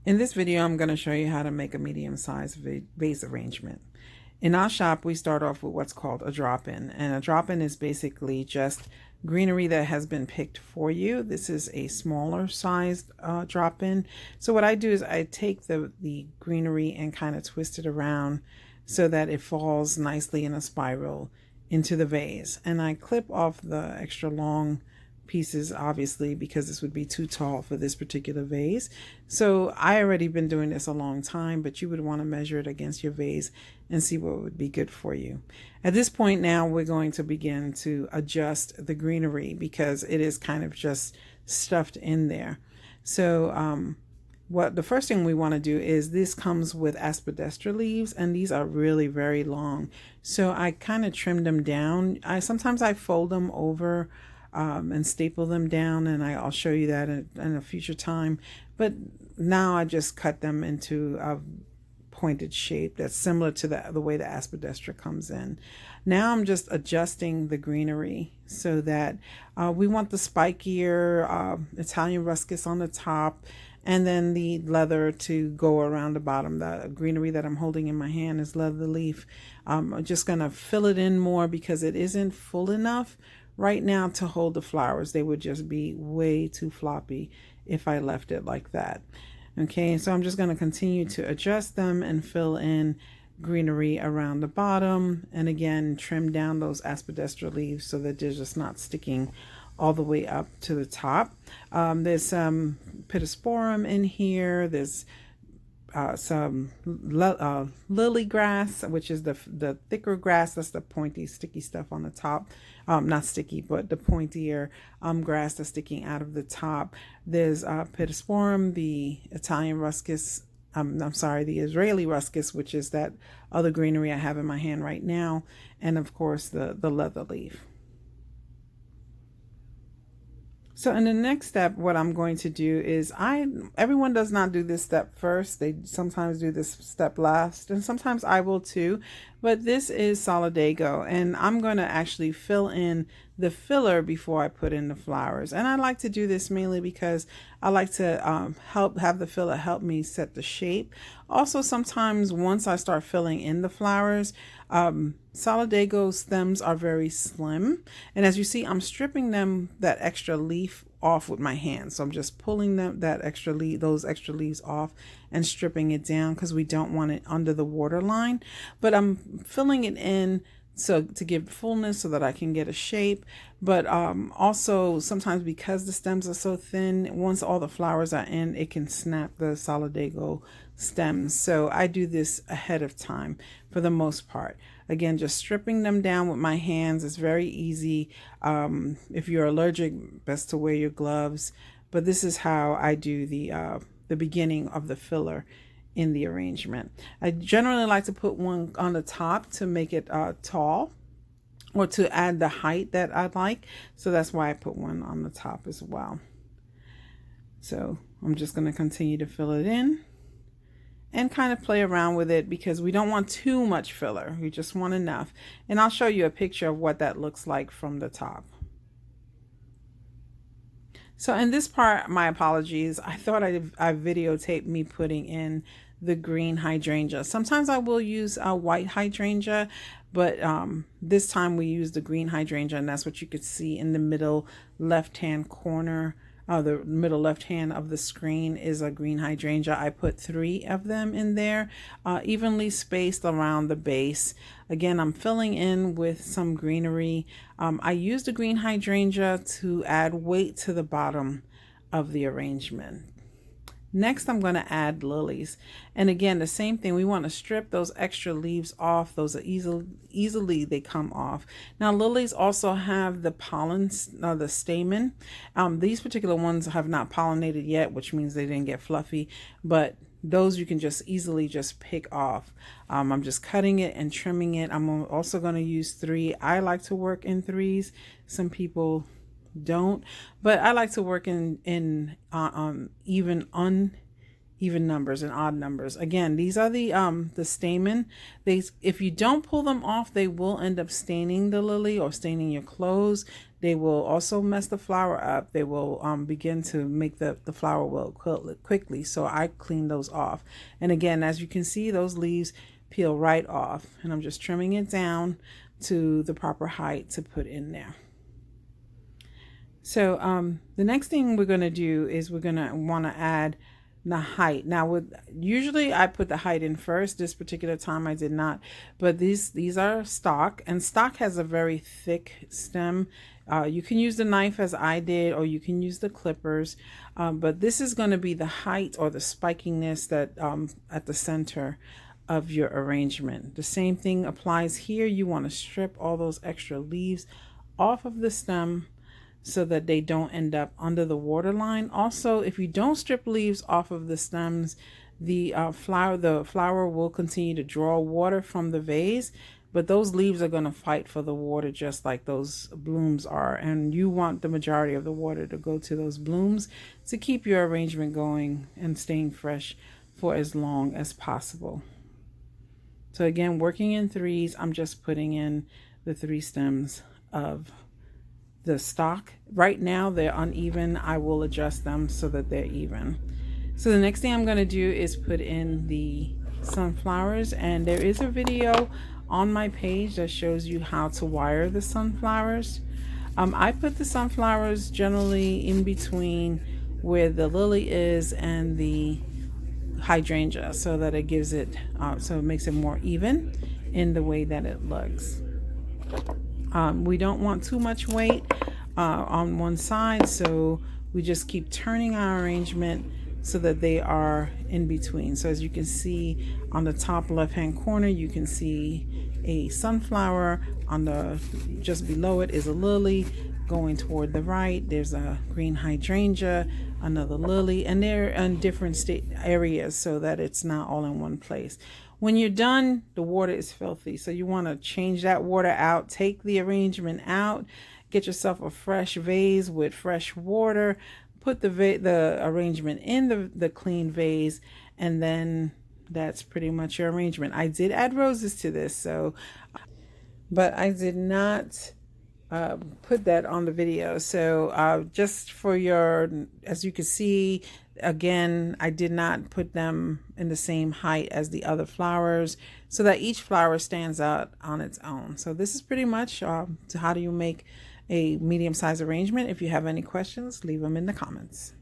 In this video, I'm going to show you how to make a medium-sized vase arrangement. In our shop, we start off with what's called a drop-in, and a drop-in is basically just greenery that has been picked for you. This is a smaller sized drop-in. So what I do is I take the greenery and kind of twist it around so that it falls nicely in a spiral into the vase. And I clip off the extra long pieces, obviously, because this would be too tall for this particular vase. So I already been doing this a long time, but you would want to measure it against your vase and see what would be good for you. At this point now, we're going to begin to adjust the greenery because it is kind of just stuffed in there. So what the first thing we want to do is, this comes with aspidistra leaves, and these are really very long. So I kind of trim them down. Sometimes I fold them over and staple them down, and I'll show you that in a future time. But now I just cut them into a pointed shape that's similar to the way the aspidistra comes in. Now I'm just adjusting the greenery so that we want the spikier Italian ruscus on the top, and then the leather to go around the bottom. The greenery that I'm holding in my hand is leather leaf. I'm just going to fill it in more because it isn't full enough right now to hold the flowers. They would just be way too floppy if I left it like that. Okay, so I'm just going to continue to adjust them and fill in greenery around the bottom, and again trim down those aspidistra leaves so that they're just not sticking all the way up to the top. There's some pittosporum in here. There's some lily grass, which is the thicker grass. That's the pointy, sticky stuff on the top. Not sticky, but the pointier grass that's sticking out of the top. There's pittosporum, the Italian ruscus. I'm sorry, the Israeli ruscus, which is that other greenery I have in my hand right now, and of course the leather leaf. So in the next step, what I'm going to do is, everyone does not do this step first. They sometimes do this step last, and sometimes I will too. But this is solidago, and I'm going to actually fill in the filler before I put in the flowers. And I like to do this mainly because I like to have the filler help me set the shape. Also, sometimes once I start filling in the flowers, solidago stems are very slim, and as you see, I'm stripping that extra leaf off with my hand. So I'm just pulling those extra leaves off and stripping it down because we don't want it under the water line. But I'm filling it in so to give fullness so that I can get a shape. But also sometimes, because the stems are so thin, once all the flowers are in, it can snap the solidago stems. So I do this ahead of time for the most part. Again, just stripping them down with my hands is very easy. If you're allergic, best to wear your gloves. But this is how I do the beginning of the filler in the arrangement. I generally like to put one on the top to make it tall, or to add the height that I like. So that's why I put one on the top as well. So I'm just going to continue to fill it in and kind of play around with it, because we don't want too much filler. We just want enough. And I'll show you a picture of what that looks like from the top. So in this part, my apologies. I thought I videotaped me putting in the green hydrangea. Sometimes I will use a white hydrangea, but this time we use the green hydrangea, and that's what you could see in the middle left-hand corner. The middle left hand of the screen is a green hydrangea. I put 3 of them in there, evenly spaced around the base. Again, I'm filling in with some greenery. I use the green hydrangea to add weight to the bottom of the arrangement. Next, I'm going to add lilies. And again, the same thing. We want to strip those extra leaves off. Those are easily they come off. Now, lilies also have the pollen, the stamen. These particular ones have not pollinated yet, which means they didn't get fluffy. But those you can just easily just pick off. I'm just cutting it and trimming it. I'm also going to use 3. I like to work in 3s. Some people don't, but I like to work in even even numbers and odd numbers. Again, these are the stamen. If you don't pull them off, they will end up staining the lily or staining your clothes. They will also mess the flower up. They will begin to make the flower wilt quickly. So I clean those off. And again, as you can see, those leaves peel right off. And I'm just trimming it down to the proper height to put in there. So the next thing we're going to do is we're going to want to add the height. Now, usually I put the height in first. This particular time I did not, but these are stock, and stock has a very thick stem. You can use the knife as I did, or you can use the clippers, but this is going to be the height or the spikiness that at the center of your arrangement. The same thing applies here. You want to strip all those extra leaves off of the stem so that they don't end up under the water line. Also, if you don't strip leaves off of the stems, the flower will continue to draw water from the vase, but those leaves are going to fight for the water just like those blooms are, and you want the majority of the water to go to those blooms to keep your arrangement going and staying fresh for as long as possible. So again, working in threes, I'm just putting in the 3 stems of the stock. Right now they're uneven. I will adjust them so that they're even. So the next thing I'm going to do is put in the sunflowers, and there is a video on my page that shows you how to wire the sunflowers. I put the sunflowers generally in between where the lily is and the hydrangea so that it gives it so it makes it more even in the way that it looks. We don't want too much weight on one side, so we just keep turning our arrangement so that they are in between. So as you can see on the top left hand corner, you can see a sunflower. On the just below it is a lily. Going toward the right, there's a green hydrangea, another lily, and they're in different areas so that it's not all in one place. When you're done, the water is filthy, so you want to change that water out. Take the arrangement out, get yourself a fresh vase with fresh water, put the arrangement in the clean vase, and then that's pretty much your arrangement. I did add roses to this, but I did not put that on the video. So just for as you can see, again, I did not put them in the same height as the other flowers so that each flower stands out on its own. So this is pretty much to how do you make a medium-sized arrangement. If you have any questions, leave them in the comments.